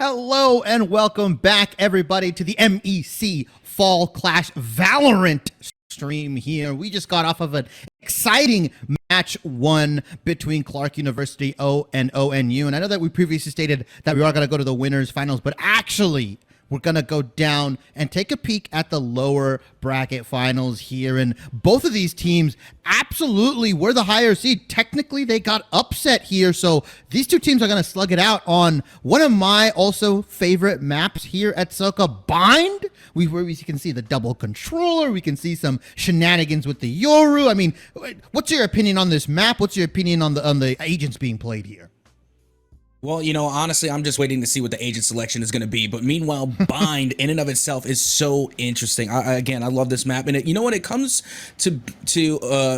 Hello and welcome back, everybody, to the MEC Fall Clash Valorant stream here. We just got off of an exciting match one between Clarke University O and ONU. And I know that we previously stated that we are going to go to the winners finals, but actually we're going to go down and take a peek at the lower bracket finals here. And both of these teams absolutely were the higher seed. Technically, they got upset here. So these two teams are going to slug it out on one of my also favorite maps here at Soka, Bind. Where we can see the double controller. We can see some shenanigans with the Yoru. I mean, what's your opinion on this map? What's your opinion on the agents being played here? Well, you know, honestly, I'm just waiting to see what the agent selection is going to be. But meanwhile, Bind in and of itself is so interesting. Again, I love this map. And you know what? It comes to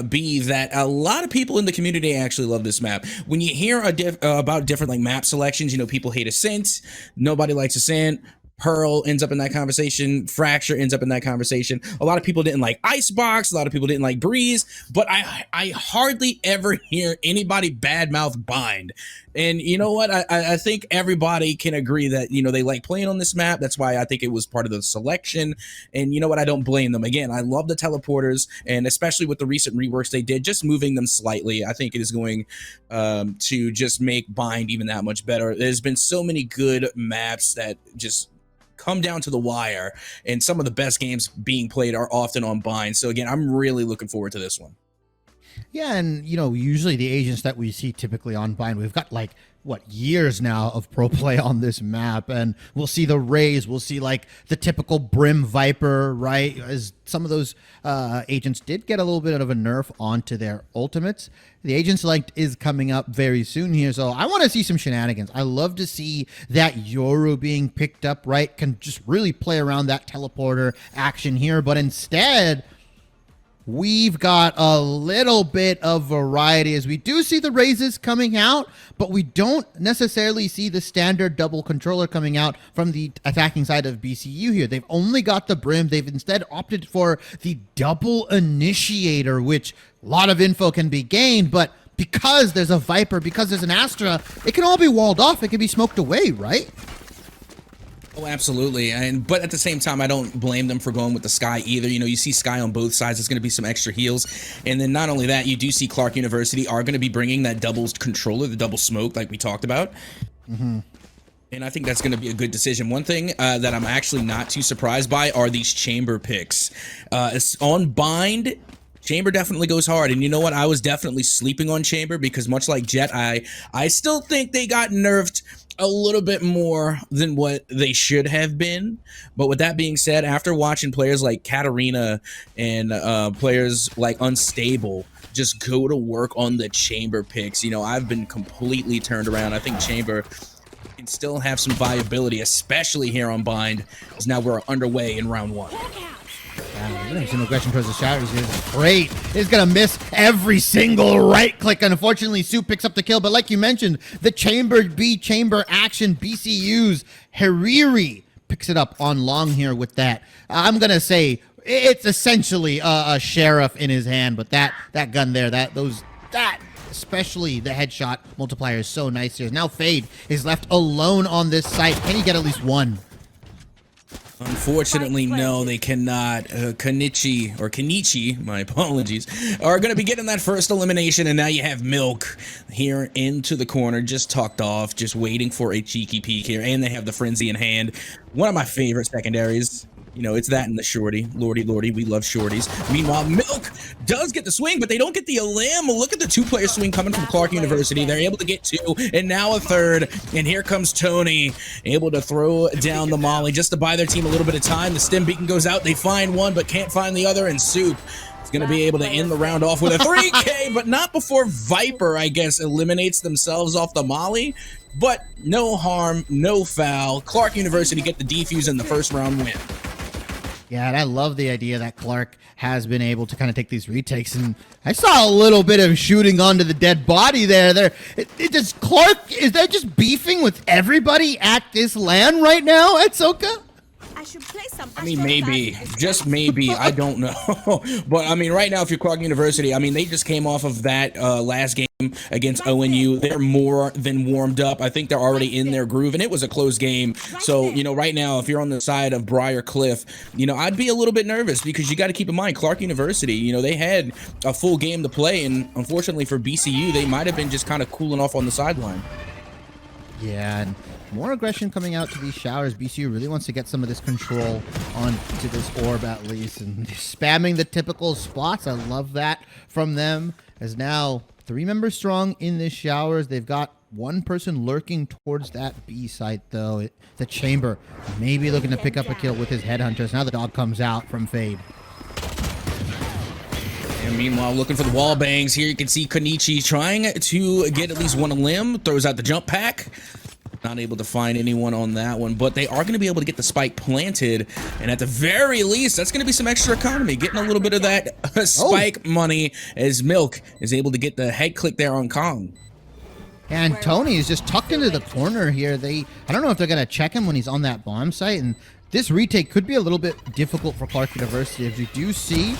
be that a lot of people in the community actually love this map. When you hear about different like map selections, you know, people hate Ascent. Nobody likes Ascent. Pearl ends up in that conversation. Fracture ends up in that conversation. A lot of people didn't like Icebox. A lot of people didn't like Breeze. But I hardly ever hear anybody badmouth Bind. And you know what? I think everybody can agree that, you know, they like playing on this map. That's why I think it was part of the selection. And you know what? I don't blame them. Again, I love the teleporters. And especially with the recent reworks they did, just moving them slightly, I think it is going to just make Bind even that much better. There's been so many good maps that just come down to the wire, and some of the best games being played are often on Bind. So again, I'm really looking forward to this one. Yeah, and you know, usually the agents that we see typically on Bind, we've got like years now of pro play on this map, and we'll see the Rays, we'll see like the typical Brim Viper, right? As some of those agents did get a little bit of a nerf onto their ultimates. The agent select is coming up very soon here, so I want to see some shenanigans. I love to see that Yoru being picked up, right? Can just really play around that teleporter action here, but instead we've got a little bit of variety as we do see the raises coming out, but we don't necessarily see the standard double controller coming out from the attacking side of BCU here. They've only got the Brim. They've instead opted for the double initiator, which a lot of info can be gained, but because there's a Viper, because there's an Astra, it can all be walled off. It can be smoked away, right? Oh, absolutely. But at the same time, I don't blame them for going with the Sky either. You know, you see Sky on both sides. There's going to be some extra heals. And then not only that, you do see Clarke University are going to be bringing that double controller, the double smoke like we talked about. And I think that's going to be a good decision. One thing that I'm actually not too surprised by are these chamber picks. On Bind, Chamber definitely goes hard, and you know what? I was definitely sleeping on Chamber because much like Jet, I still think they got nerfed a little bit more than what they should have been. But with that being said, after watching players like Katarina and players like Unstable just go to work on the Chamber picks, you know, I've been completely turned around. I think Chamber can still have some viability, especially here on Bind, because now we're underway in round one. Some aggression towards the shadows is great. He's gonna miss every single right click. Unfortunately, Sue picks up the kill, but like you mentioned, the chamber action BCU's Hariri picks it up on long here with that. I'm gonna say it's essentially a sheriff in his hand, but that gun there, that especially the headshot multiplier is so nice here. Now Fade is left alone on this site. Can he get at least one? Unfortunately, no, they cannot. Kenichi, my apologies, are going to be getting that first elimination, and now you have Milk here into the corner, just tucked off, just waiting for a cheeky peek here, and they have the Frenzy in hand. One of my favorite secondaries. You know, it's that and the Shorty. Lordy, we love Shorties. Meanwhile, Milk does get the swing, but they don't get the elim. Look at the two-player swing coming from Clarke University. They're able to get two, and now a third. And here comes Tony, able to throw down the molly just to buy their team a little bit of time. The stim beacon goes out. They find one, but can't find the other, and Soup is going to be able to end the round off with a 3K, but not before Viper, I guess, eliminates themselves off the molly. But no harm, no foul. Clarke University get the defuse in the first round win. Yeah, and I love the idea that Clarke has been able to kind of take these retakes, and I saw a little bit of shooting onto the dead body there. Clarke, is that just beefing with everybody at this LAN right now at Soka? I mean, maybe, just maybe, I don't know. But I mean, right now, if you're Clarke University, I mean, they just came off of that last game against ONU. They're more than warmed up. I think they're already in their groove, and it was a close game. So, you know, right now, if you're on the side of Briar Cliff, you know, I'd be a little bit nervous because you got to keep in mind, Clarke University, you know, they had a full game to play, and unfortunately for BCU, they might have been just kind of cooling off on the sideline. Yeah, and more aggression coming out to these showers. BCU really wants to get some of this control onto this orb at least, and spamming the typical spots. I love that from them, as now 3 members strong in this showers. They've got one person lurking towards that B site, though. The Chamber maybe looking to pick up a kill with his headhunters. Now the dog comes out from Fade. And meanwhile, looking for the wall bangs here, you can see Konichi trying to get at least one limb. Throws out the jump pack. Not able to find anyone on that one, but they are going to be able to get the spike planted, and at the very least, that's going to be some extra economy, getting a little bit of that spike money as Milk is able to get the head click there on Kong. And Tony is just tucked into the corner here. I don't know if they're going to check him when he's on that bomb site, and this retake could be a little bit difficult for Clarke University, as you do see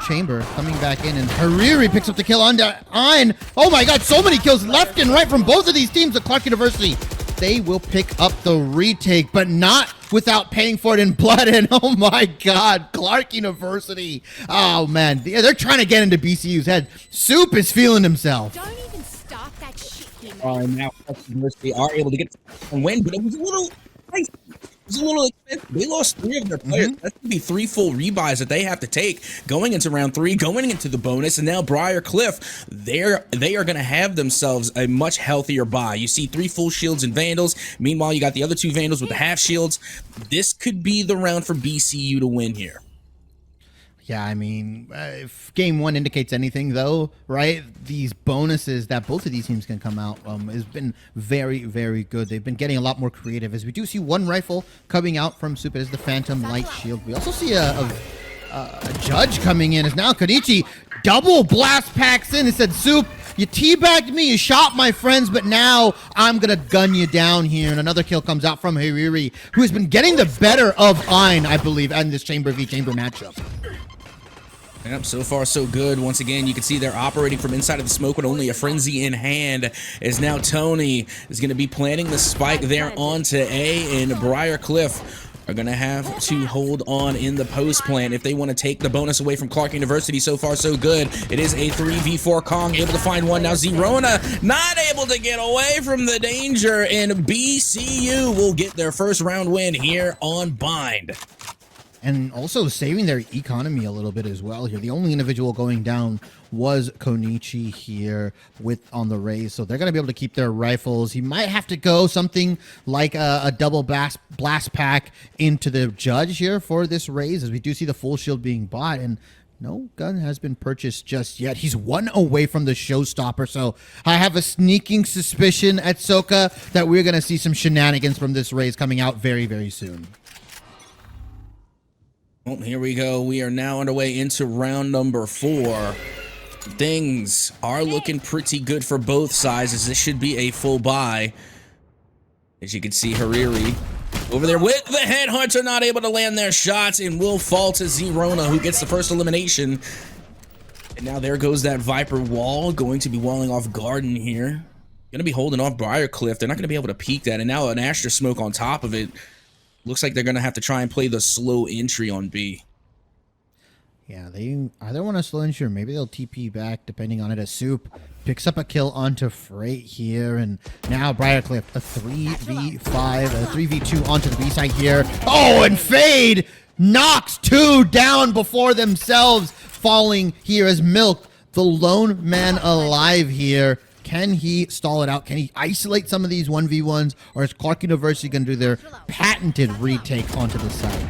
Chamber coming back in, and Hariri picks up the kill on Ein. Oh my god, so many kills left and right from both of these teams at Clarke University. They will pick up the retake, but not without paying for it in blood. And oh my god, Clarke University. Oh man, they're trying to get into BCU's head. Soup is feeling himself. Don't even start that shit here. And now Clarke University are able to get a win, but it was a little expensive. They lost 3 of their players. That's going to be 3 full rebuys that they have to take going into round 3, going into the bonus, and now Briar Cliff, they are going to have themselves a much healthier buy. You see 3 full shields and Vandals. Meanwhile, you got the other 2 Vandals with the half shields. This could be the round for BCU to win here. Yeah, I mean, if game 1 indicates anything, though, right? These bonuses that both of these teams can come out has been very, very good. They've been getting a lot more creative, as we do see 1 rifle coming out from Soup as the Phantom Light Shield. We also see a judge coming in, as now Konichi double blast packs in and said, Soup, you teabagged me, you shot my friends, but now I'm going to gun you down here. And another kill comes out from Hariri, who has been getting the better of Ein, I believe, in this Chamber v Chamber matchup. Yep, so far so good. Once again, you can see they're operating from inside of the smoke with only a frenzy in hand, as now Tony is going to be planting the spike there onto A, and Briar Cliff are going to have to hold on in the post plan if they want to take the bonus away from Clarke University. So far so good. It is a 3v4. Kong able to find one. Now Zerona not able to get away from the danger, and BCU will get their first round win here on Bind. And also saving their economy a little bit as well here. The only individual going down was Konichi here on the raise, so they're going to be able to keep their rifles. He might have to go something like a double blast pack into the judge here for this raise, as we do see the full shield being bought, and no gun has been purchased just yet. He's 1 away from the showstopper, so I have a sneaking suspicion at Soka that we're going to see some shenanigans from this raise coming out very, very soon. Well, here we go. We are now underway into round number 4. Things are looking pretty good for both sides, as this should be a full buy. As you can see, Hariri over there with the headhunter, not able to land their shots, and will fall to Zerona, who gets the first elimination. And now there goes that Viper wall, going to be walling off Garden here. Going to be holding off Briar Cliff. They're not going to be able to peek that, and now an Astra smoke on top of it. Looks like they're going to have to try and play the slow entry on B. Yeah, they either want to slow entry or maybe they'll TP back, depending on it. As Soup picks up a kill onto Freight here, and now Briarcliff, a 3v5, a 3v2 onto the B side here. Oh, and Fade knocks 2 down before themselves, falling here as Milk, the lone man alive here. Can he stall it out? Can he isolate some of these 1v1s? Or is Clarke University going to do their patented retake onto the side?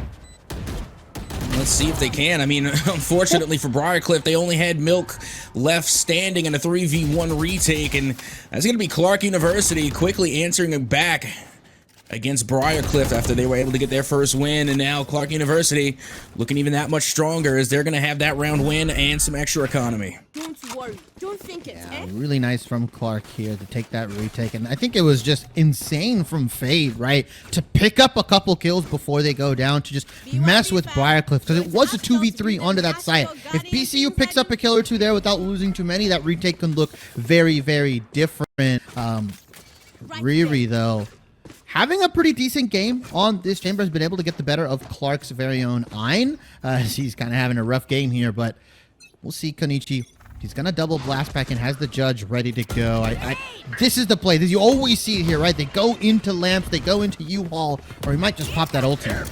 Let's see if they can. I mean, unfortunately for Briarcliff, they only had Milk left standing in a 3v1 retake, and that's going to be Clarke University quickly answering it back against Briarcliff after they were able to get their first win. And now Clarke University looking even that much stronger, as they're going to have that round win and some extra economy. Don't worry. worry. Don't think it, Yeah, really nice from Clarke here to take that retake. And I think it was just insane from Fade, right? To pick up a couple kills before they go down, to just mess with Briarcliff, because it was a 2v3 onto that site. If BCU picks up a kill or two there without losing too many, that retake can look very, very different. Riri, though, having a pretty decent game on this chamber, has been able to get the better of Clarke's very own Ein. He's kind of having a rough game here, but we'll see. Konichi, he's going to double blast back and has the judge ready to go. This is the play. You always see it here, right? They go into lamps, they go into U-Haul, or he might just pop that ultimate.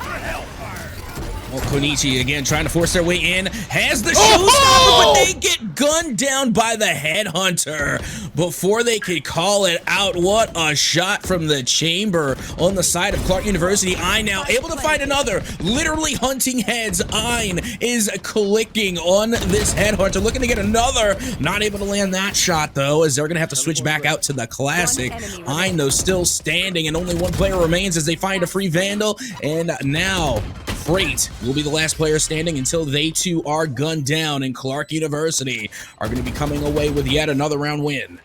Well, Konichi again trying to force their way in, has the showstopper, but they get gunned down by the headhunter before they could call it out. What a shot from the chamber on the side of Clarke University. Ein now able to find another, literally hunting heads. Ein is clicking on this headhunter, looking to get another. Not able to land that shot though, as they're gonna have to switch back out to the classic. Ein though still standing, and only one player remains as they find a free Vandal, and now Freight will be the last player standing until they too are gunned down, and Clarke University are going to be coming away with yet another round win.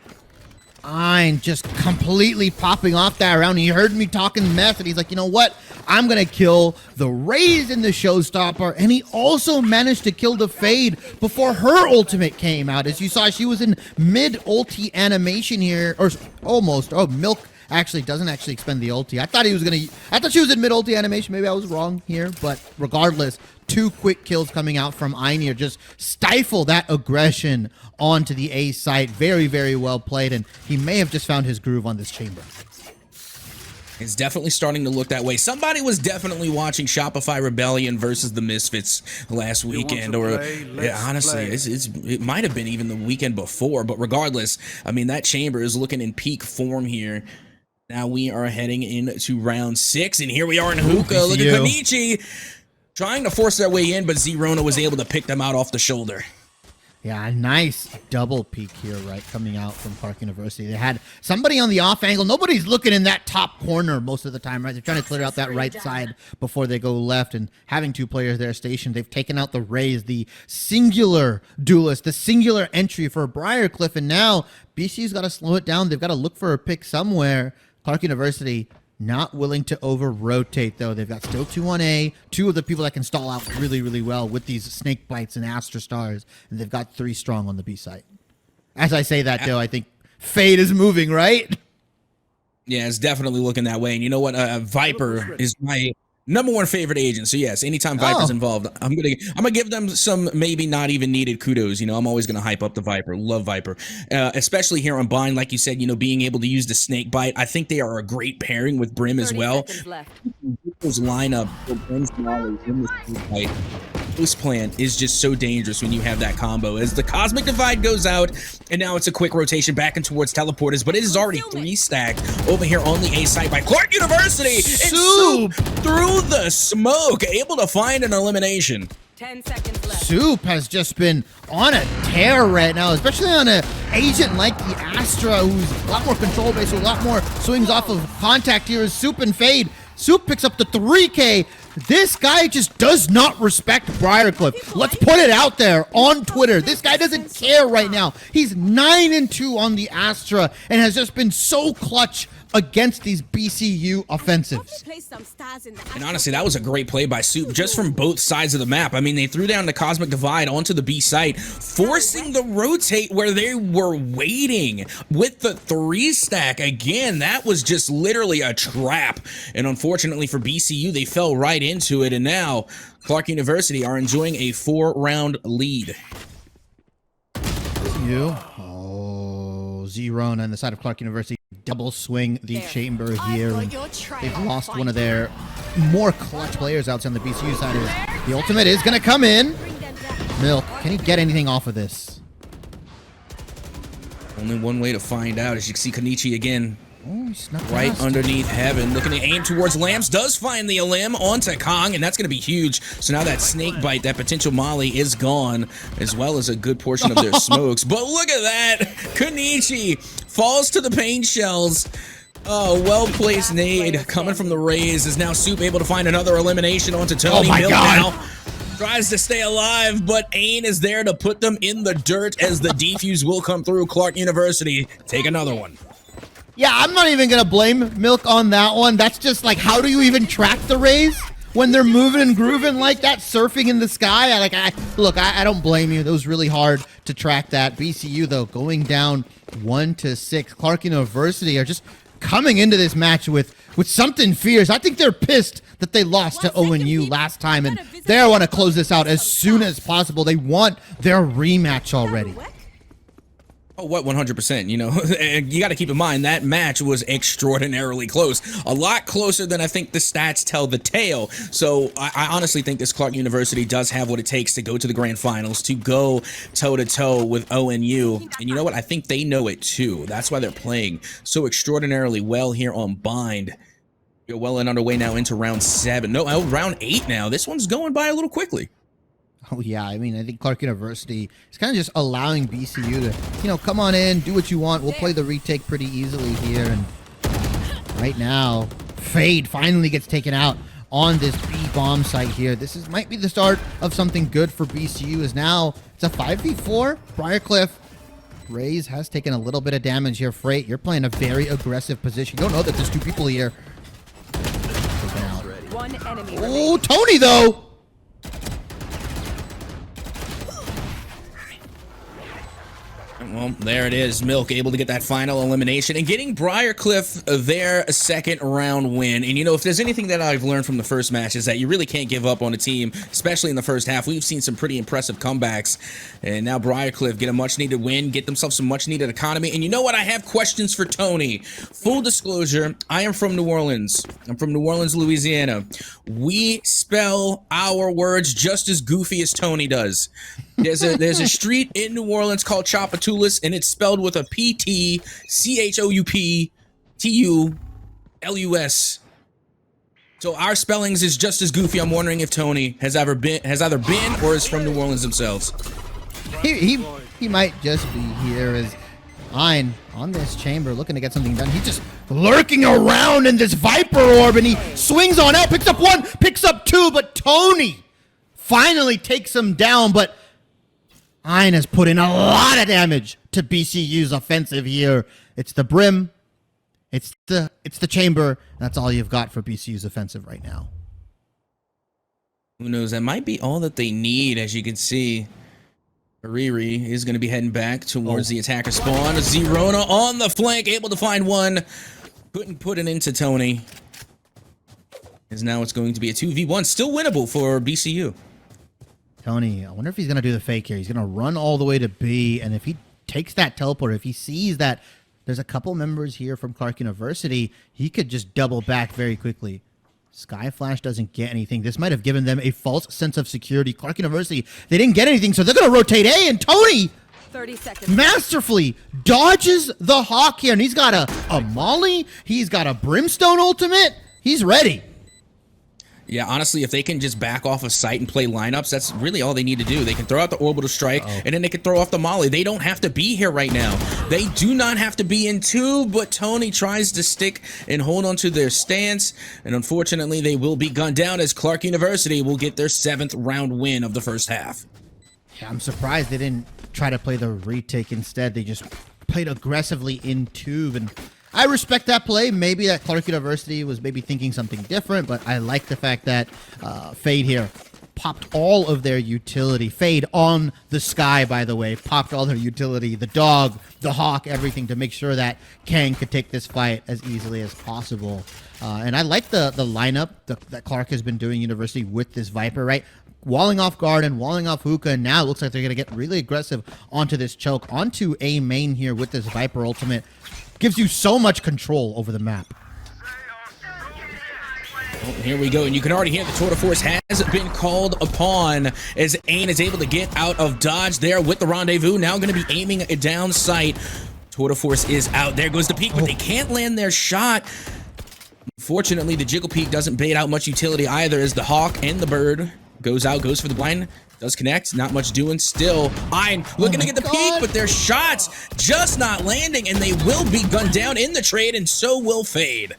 Ein just completely popping off that round. He heard me talking mess, and he's like, you know what? I'm going to kill the Raze in the showstopper. And he also managed to kill the Fade before her ultimate came out. As you saw, she was in mid-ulti animation here, or almost. Oh, Milk actually doesn't actually expend the ulti. I thought she was in mid ulti animation. Maybe I was wrong here, but regardless, 2 quick kills coming out from Ein just stifle that aggression onto the A site. Very, very well played, and he may have just found his groove on this chamber. It's definitely starting to look that way. Somebody was definitely watching Shopify Rebellion versus the Misfits last weekend, or honestly, it might have been even the weekend before. But regardless, I mean, that chamber is looking in peak form here. Now we are heading into round 6, and here we are in Hookah. Look at Konichi trying to force their way in, but Zerona was able to pick them out off the shoulder. Yeah, nice double peek here, right, coming out from Clarke University. They had somebody on the off angle. Nobody's looking in that top corner most of the time, right? They're trying to clear out that right side before they go left, and having 2 players there stationed, they've taken out the Raze, the singular duelist, the singular entry for Briarcliff, and now BCU's got to slow it down. They've got to look for a pick somewhere. Clarke University not willing to over-rotate, though. They've got still 2 on A, 2 of the people that can stall out really, really well with these Snake Bites and Astra Stars, and they've got 3 strong on the B site. As I say that, though, I think Fade is moving, right? Yeah, it's definitely looking that way. And you know what? Viper is my #1 favorite agent. So yes, anytime Viper's involved, I'm gonna give them some maybe not even needed kudos. You know, I'm always gonna hype up the Viper. Love Viper, especially here on Bind. Like you said, you know, being able to use the Snake Bite, I think they are a great pairing with Brim as well. Those lineup in the Snake Bite. This plan is just so dangerous when you have that combo. As the Cosmic Divide goes out, and now it's a quick rotation back and towards Teleporters, but it is already 3 stacked over here on the A side by Clarke University. Soup through the smoke, able to find an elimination. 10 seconds left. Soup has just been on a tear right now, especially on an agent like the Astra, who's a lot more control based, a lot more swings off of contact here. Is Soup and Fade. Soup picks up the 3K. This guy just does not respect Briarcliff. Let's put it out there on Twitter. This guy doesn't care right now. He's 9-2 on the Astra and has just been so clutch against these BCU offensives. And honestly, that was a great play by Soup just from both sides of the map. I mean, they threw down the Cosmic Divide onto the B site, forcing the rotate where they were waiting with the 3 stack. Again, that was just literally a trap. And unfortunately for BCU, they fell right into it. And now Clarke University are enjoying a 4-round lead. Zerona on the side of Clarke University double swing the chamber here. They've lost one of their more clutch players outside on the BCU side. The ultimate is going to come in. Milk, can he get anything off of this? Only one way to find out. As you can see, Konichi again right past. Underneath Heaven, looking to aim towards Lamps, does find the elim onto Kong, and that's going to be huge. So now that Snake Bite, that potential molly, is gone, as well as a good portion of their smokes. But look at that! Konichi falls to the pain shells. Oh, well-placed nade coming from the Raze. Is now Soup able to find another elimination onto Tony? Oh my Milk God. now Tries to stay alive, but Ain is there to put them in the dirt as the defuse will come through. Clarke University take another one. Yeah, I'm not even going to blame Milk on that one. That's just like, how do you even track the rays when they're moving and grooving like that, surfing in the sky? I don't blame you. That was really hard to track that. BCU, though, going down 1-6. Clarke University are just coming into this match with something fierce. I think they're pissed that they lost to ONU last time, and they want to close this out as soon as possible. They want their rematch already. Oh, what 100%? You know, you got to keep in mind that match was extraordinarily close. A lot closer than I think the stats tell the tale. So I honestly think this Clarke University does have what it takes to go to the grand finals, to go toe-to-toe with ONU. And you know what? I think they know it too. That's why they're playing so extraordinarily well here on Bind. We're well and underway now into round 7. No, round 8 now. This one's going by a little quickly. Oh, yeah. I mean, I think Clarke University is kind of just allowing BCU to, come on in, do what you want. We'll play the retake pretty easily here. And right now, Fade finally gets taken out on this B-bomb site here. This might be the start of something good for BCU, as now it's a 5v4. Briar Rays has taken a little bit of damage here. Freight, you're playing a very aggressive position. You don't know that there's 2 people here. Taken out. One enemy Oh, Tony, though! Well, there it is. Milk able to get that final elimination and getting Briar their second round win. And, if there's anything that I've learned from the first match is that you really can't give up on a team, especially in the first half. We've seen some pretty impressive comebacks. And now Briar get a much-needed win, get themselves some much-needed economy. And you know what? I have questions for Tony. Full disclosure, I am from New Orleans. I'm from New Orleans, Louisiana. We spell our words just as goofy as Tony does. There's a street in New Orleans called Chapatoulas, and it's spelled with a P-T-C-H-O-U-P-T-U-L-U-S. So our spellings is just as goofy. I'm wondering if Tony has either been or is from New Orleans themselves. He might just be here as Ein on this chamber looking to get something done. He's just lurking around in this Viper orb, and he swings on out, picks up 1, picks up 2, but Tony finally takes him down. But Ein has put in a lot of damage to BCU's offensive here. It's the Brim, it's the chamber. That's all you've got for BCU's offensive right now. Who knows? That might be all that they need. As you can see, Riri is going to be heading back towards the attacker spawn. Zerona on the flank, able to find 1. Couldn't put it into Tony. As now it's going to be a 2v1. Still winnable for BCU. Tony, I wonder if he's going to do the fake here. He's going to run all the way to B, and if he takes that teleport, if he sees that there's a couple members here from Clarke University, he could just double back very quickly. Skyflash doesn't get anything. This might have given them a false sense of security. Clarke University, they didn't get anything, so they're going to rotate A, and Tony 30 seconds. masterfully dodges the Hawk here, and he's got a Molly, he's got a Brimstone ultimate, he's ready. Yeah, honestly, if they can just back off a site and play lineups, that's really all they need to do. They can throw out the orbital strike, and then they can throw off the Molly. They don't have to be here right now. They do not have to be in 2, but Tony tries to stick and hold on to their stance, and unfortunately, they will be gunned down as Clarke University will get their 7th round win of the first half. Yeah, I'm surprised they didn't try to play the retake instead. They just played aggressively in tube, and I respect that play. Maybe that Clarke University was maybe thinking something different, but I like the fact that Fade here popped all of their utility. Fade on the sky, by the way, popped all their utility, the dog, the Hawk, everything to make sure that Kang could take this fight as easily as possible. And I like the lineup that Clarke has been doing University with this Viper, right? Walling off Garden, walling off Hookah, and now it looks like they're going to get really aggressive onto this choke, onto A main here with this Viper ultimate. Gives you so much control over the map. Oh, here we go, and you can already hear the tour de force has been called upon as Ain is able to get out of dodge there with the rendezvous. Now going to be aiming a down sight. Tour de force is out. There goes the peak, but they can't land their shot. Unfortunately, the Jiggle Peak doesn't bait out much utility either as the Hawk and the Bird goes out, goes for the blind. Does connect, not much doing still. Ein looking to get the peak, but their shots just not landing, and they will be gunned down in the trade, and so will Fade.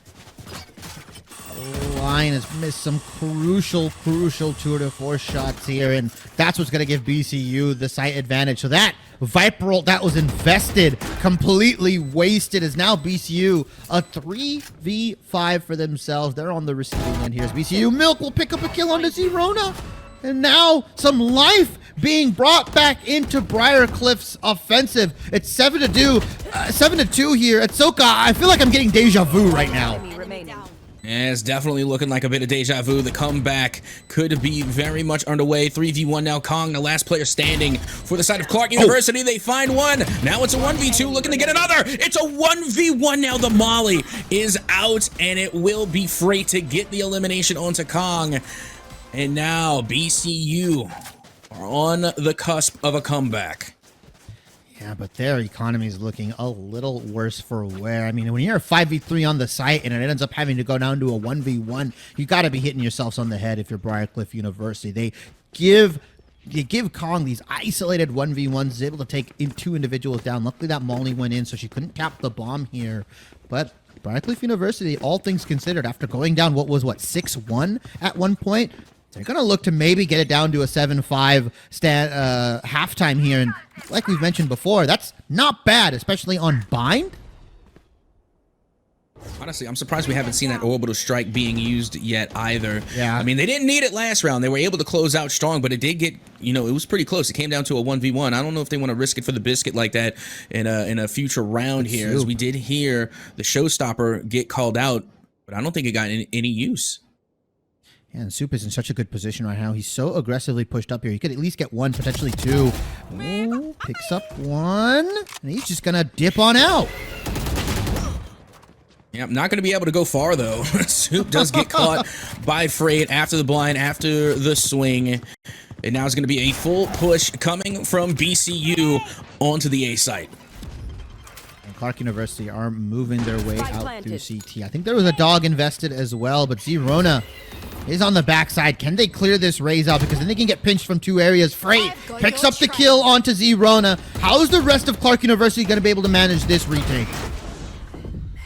Oh, Bind has missed some crucial tour de force shots here, and that's what's going to give BCU the site advantage. So that Viper ult that was invested, completely wasted, is now BCU a 3v5 for themselves. They're on the receiving end here as BCU. Milk will pick up a kill onto Zerona. And now some life being brought back into Briar Cliff's offensive. It's 7-2 here at Soka. I feel like I'm getting deja vu right now. Enemy remaining. Yeah, it's definitely looking like a bit of deja vu. The comeback could be very much underway. 3v1 now. Kong, the last player standing for the side of Clarke University. They find one. Now it's a 1v2 looking to get another. It's a 1v1 now. The Molly is out, and it will be Freight to get the elimination onto Kong. And now BCU are on the cusp of a comeback. Yeah, but their economy is looking a little worse for wear. I mean, when you're a 5v3 on the site and it ends up having to go down to a 1v1, you got to be hitting yourselves on the head if you're Briarcliff University. They give Kong these isolated 1v1s, is able to take two individuals down. Luckily, that Molly went in, so she couldn't tap the bomb here. But Briarcliff University, all things considered, after going down, what, 6-1 at one point, they're going to look to maybe get it down to a 7-5 halftime here. And like we've mentioned before, that's not bad, especially on Bind. Honestly, I'm surprised we haven't seen that orbital strike being used yet either. Yeah. I mean, they didn't need it last round. They were able to close out strong, but it did get, it was pretty close. It came down to a 1v1. I don't know if they want to risk it for the biscuit like that in a future round here, as we did hear the showstopper get called out, but I don't think it got any use. Yeah, and Soup is in such a good position right now. He's so aggressively pushed up here. He could at least get one, potentially two. Ooh, picks up one, and he's just going to dip on out. Yeah, I'm not going to be able to go far, though. Soup does get caught by Freight after the blind, after the swing. And now it's going to be a full push coming from BCU onto the A site. And Clarke University are moving their way out through CT. I think there was a dog invested as well, but Zerona is on the backside. Can they clear this raise out? Because then they can get pinched from two areas. Freight picks up the kill onto Zerona. How is the rest of Clarke University going to be able to manage this retake?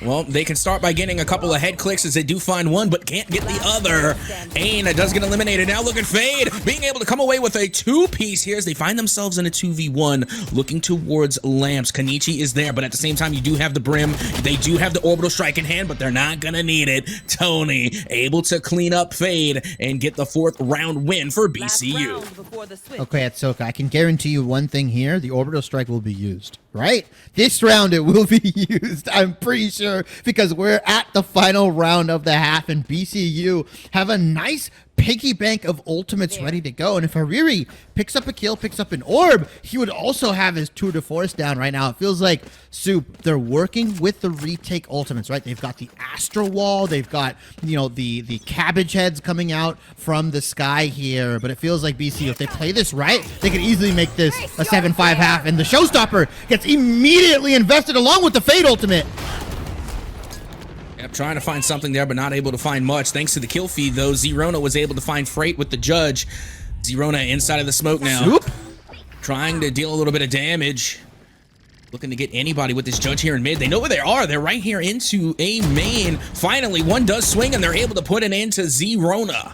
Well, they can start by getting a couple of head clicks as they do find one, but can't get the other. Ain does get eliminated. Now look at Fade being able to come away with a two-piece here as they find themselves in a 2v1 looking towards Lamps. Kanichi is there, but at the same time, you do have the Brim. They do have the orbital strike in hand, but they're not going to need it. Tony able to clean up Fade and get the 4th round win for BCU. Okay, at Soka, I can guarantee you one thing here. The orbital strike will be used, right? This round, it will be used. I'm pretty sure, because we're at the final round of the half, and BCU have a nice piggy bank of ultimates ready to go. And if Hariri picks up a kill, picks up an orb, he would also have his tour de force down right now. It feels like Soup, they're working with the retake ultimates, right? They've got the Astro Wall, they've got, the cabbage heads coming out from the sky here. But it feels like BCU, if they play this right, they could easily make this a 7-5 half, and the showstopper gets immediately invested along with the Fade ultimate. Yep, trying to find something there, but not able to find much. Thanks to the kill feed, though, Zerona was able to find Freight with the Judge. Zerona inside of the smoke now. Soup? Trying to deal a little bit of damage. Looking to get anybody with this Judge here in mid. They know where they are. They're right here into a main. Finally, one does swing, and they're able to put an end to Zerona.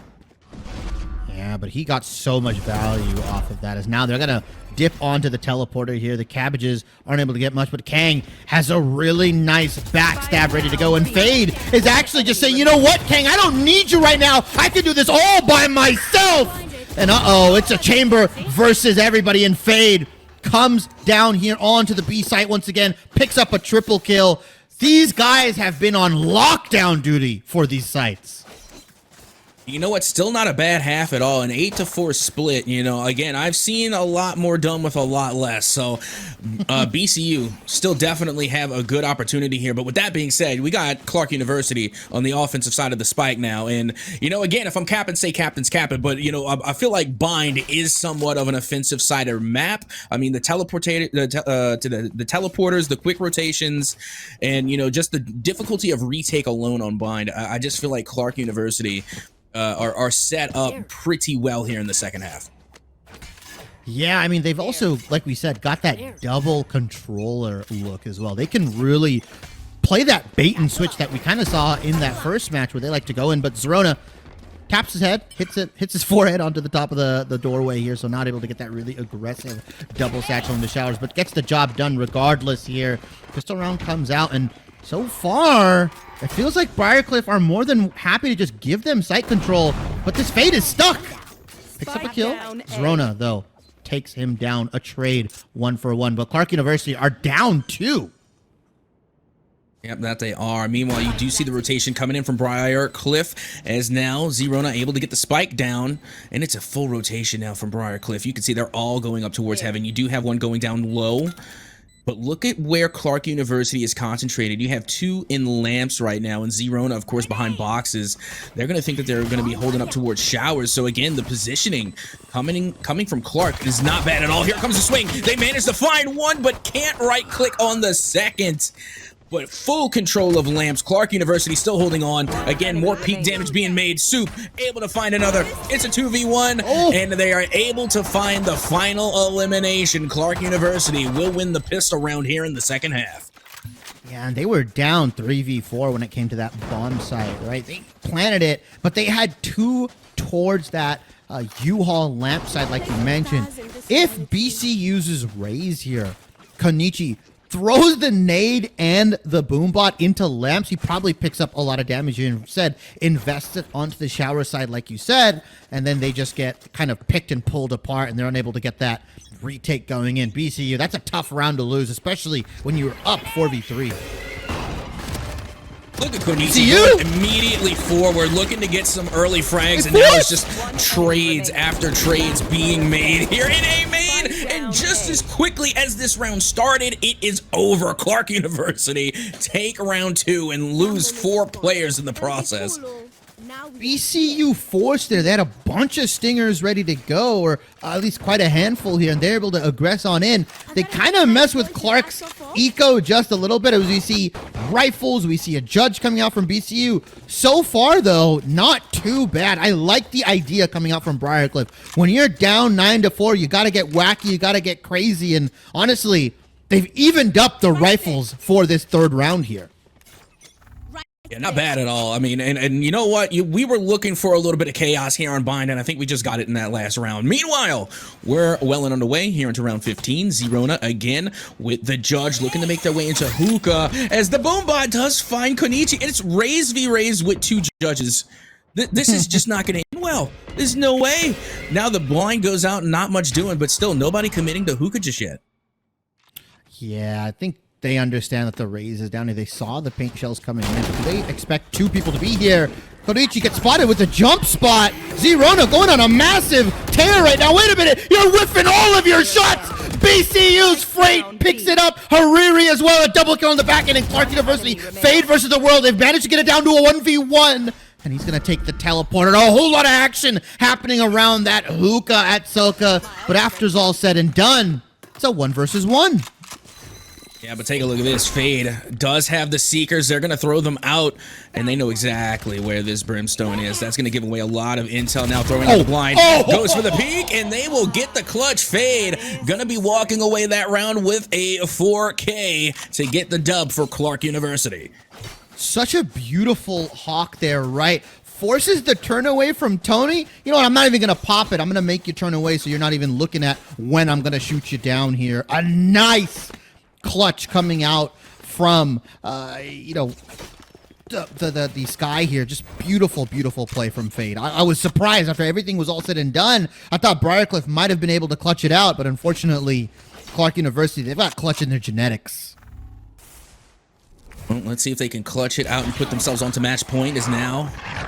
Yeah, but he got so much value off of that, as now they're going to dip onto the teleporter here. The cabbages aren't able to get much, but Kang has a really nice backstab ready to go, and Fade is actually just saying, you know what, Kang, I don't need you right now. I can do this all by myself. And uh-oh, it's a chamber versus everybody, and Fade comes down here onto the B site once again, picks up a triple kill. These guys have been on lockdown duty for these sites. You know what? Still not a bad half at all. An 8-4 split. Again, I've seen a lot more done with a lot less. So BCU still definitely have a good opportunity here. But with that being said, we got Clarke University on the offensive side of the spike now. And, again, if I'm capping, say captain's capping. But, I feel like Bind is somewhat of an offensive sided map. I mean, the teleporters, the quick rotations, and, just the difficulty of retake alone on Bind. I just feel like Clarke University are set up pretty well here in the second half. Yeah, I mean, they've also, like we said, got that double controller look as well. They can really play that bait and switch that we kind of saw in that first match where they like to go in, but Zerona taps his head, hits his forehead onto the top of the doorway here, so not able to get that really aggressive double satchel in the showers, but gets the job done regardless here. Pistol round comes out, and so far, it feels like Briarcliff are more than happy to just give them site control, but this Fade is stuck. Picks up a kill. Zerona, though, takes him down. A trade 1-for-1, but Clarke University are down 2. Yep, that they are. Meanwhile, you do see the rotation coming in from Briarcliff, as now Zerona able to get the spike down, and it's a full rotation now from Briarcliff. You can see they're all going up towards heaven. You do have one going down low, but look at where Clarke University is concentrated. You have 2 in lamps right now, and Zerona, of course, behind boxes. They're going to think that they're going to be holding up towards showers. So again, the positioning coming from Clarke is not bad at all. Here comes the swing. They managed to find one, but can't right-click on the second. But full control of lamps. Clarke University still holding on. Again, more peak damage being made. Soup able to find another. It's a 2v1, and they are able to find the final elimination. Clarke University will win the pistol round here in the second half. Yeah, and they were down 3v4 when it came to that bomb site, right? They planted it, but they had 2 towards that U-Haul lamp site, like you mentioned. If BC uses Raze here, Konichi throws the nade and the boombot into lamps, he probably picks up a lot of damage. You said invests it onto the shower side, like you said, and then they just get kind of picked and pulled apart, and they're unable to get that retake going in. BCU, that's a tough round to lose, especially when you're up 4v3. Look at Konichi going immediately forward, looking to get some early frags, and now it's just trades after trades being made here in A main. And just as quickly as this round started, it is over. Clarke University take round 2 and lose 4 players in the process. BCU forced there. They had a bunch of stingers ready to go, or at least quite a handful here, and they're able to aggress on in. They kind of mess with Clarke's eco just a little bit, as we see rifles, we see a judge coming out from BCU. So far, though, not too bad. I like the idea coming out from Briarcliff. When you're down 9-4, you got to get wacky, you got to get crazy, and honestly, they've evened up the rifles for this third round here. Yeah, not bad at all. I mean, and you know what? We were looking for a little bit of chaos here on Bind, and I think we just got it in that last round. Meanwhile, we're well and underway here into round 15. Zerona again with the judge looking to make their way into hookah, as the boombot does find Konichi, and it's Raze v Raze with 2 judges. This is just not going to end well. There's no way. Now the blind goes out, not much doing, but still nobody committing to hookah just yet. Yeah, I think they understand that the Raze is down here. They saw the paint shells coming in. Do they expect 2 people to be here? Konichi gets spotted with the jump spot. Zerona going on a massive tear right now. Wait a minute. You're whiffing all of your shots. BCU's Freight picks it up. Hariri as well. A double kill on the back end. And Clarke University, Fade versus the World. They've managed to get it down to a 1v1. And he's going to take the teleporter. A whole lot of action happening around that hookah at Soka. But after it's all said and done, it's a 1 versus 1. Yeah, but take a look at this. Fade does have the Seekers. They're going to throw them out, and they know exactly where this Brimstone is. That's going to give away a lot of intel. Now throwing out the blind. Goes for the peek, and they will get the clutch. Fade going to be walking away that round with a 4K to get the dub for Clarke University. Such a beautiful hawk there, right? Forces the turn away from Tony. You know what? I'm not even going to pop it. I'm going to make you turn away so you're not even looking at when I'm going to shoot you down here. A nice clutch coming out from you know, the sky here. Just beautiful play from Fade. I was surprised after everything was all said and done. I thought Briarcliff might have been able to clutch it out, but unfortunately Clarke University, they've got clutch in their genetics. Well, let's see if they can clutch it out and put themselves onto match point. As now,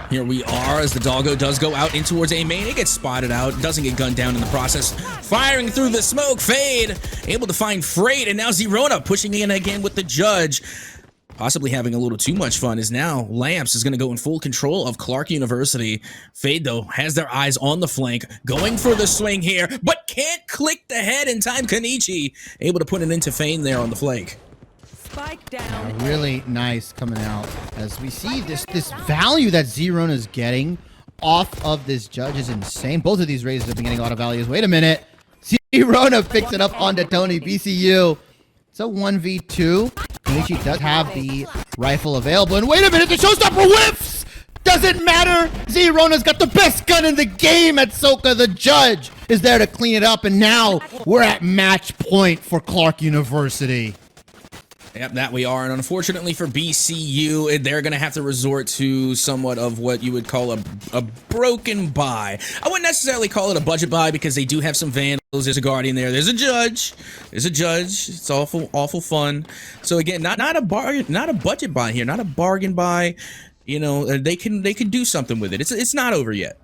here we are, as the doggo does go out in towards A main. It gets spotted out, doesn't get gunned down in the process. Firing through the smoke, Fade able to find Freight, and now Zerona pushing in again with the judge. Possibly having a little too much fun, is now Lamps is going to go in full control of Clarke University. Fade, though, has their eyes on the flank, going for the swing here, but can't click the head in time. Konichi able to put it into Fane there on the flank. Spike down. Really nice coming out as we see this value that Zerona is getting off of this judge is insane. Both of these raises have been getting a lot of values. Wait a minute. Zerona picks it up onto Tony. BCU. It's a 1v2. Kenichi does have the rifle available. And wait a minute, the showstopper whiffs! Doesn't matter! Z-Rona's got the best gun in the game at Soka. The judge is there to clean it up. And now we're at match point for Clarke University. Yep, that we are. And unfortunately for BCU, they're going to have to resort to somewhat of what you would call a broken buy. I wouldn't necessarily call it a budget buy because they do have some vandals. There's a guardian there. There's a judge. It's awful fun. So again, not a budget buy here, not a bargain buy. You know, they can do something with it. It's not over yet.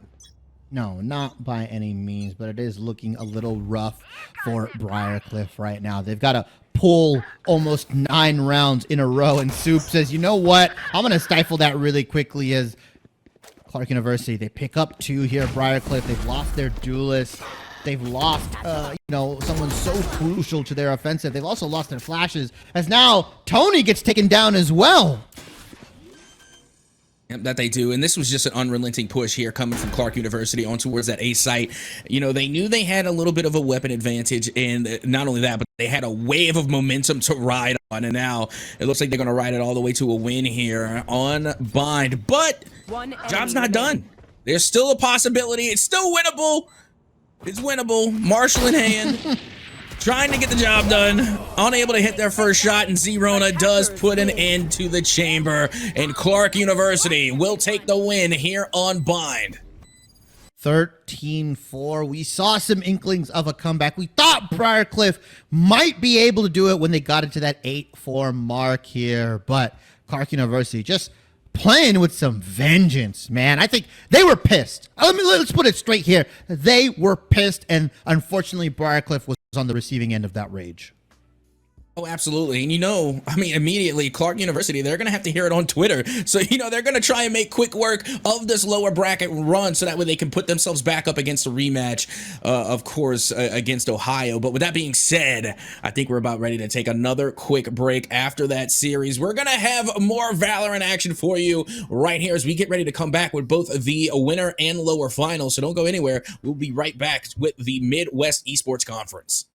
No, not by any means, but it is looking a little rough for Briar right now. They've got to pull almost 9 rounds in a row, and Soup says, you know what? I'm going to stifle that really quickly as Clarke University, they pick up 2 here. Briar. They've lost their duelist. They've lost, someone so crucial to their offensive. They've also lost their flashes, as now Tony gets taken down as well. Yep, that they do. And this was just an unrelenting push here coming from Clarke University on towards that A site. You know, they knew they had a little bit of a weapon advantage, and not only that, but they had a wave of momentum to ride on. And now it looks like they're going to ride it all the way to a win here on Bind. But job's not done. There's still a possibility. It's still winnable. It's winnable. Marshall in hand. Trying to get the job done, unable to hit their first shot, and Z-Rona does put an end to the chamber, and Clarke University will take the win here on Bind. 13-4. We saw some inklings of a comeback. We thought Briar might be able to do it when they got into that 8-4 mark here, but Clarke University just playing with some vengeance, man. I think they were pissed. Let's put it straight here. They were pissed, and unfortunately, Briar was on the receiving end of that rage. Oh, absolutely. And you know, I mean, immediately, Clarke University, they're going to have to hear it on Twitter. So, you know, they're going to try and make quick work of this lower bracket run so that way they can put themselves back up against a rematch, of course, against Ohio. But with that being said, I think we're about ready to take another quick break after that series. We're going to have more Valorant action for you right here as we get ready to come back with both the winner and lower finals. So don't go anywhere. We'll be right back with the Midwest Esports Conference.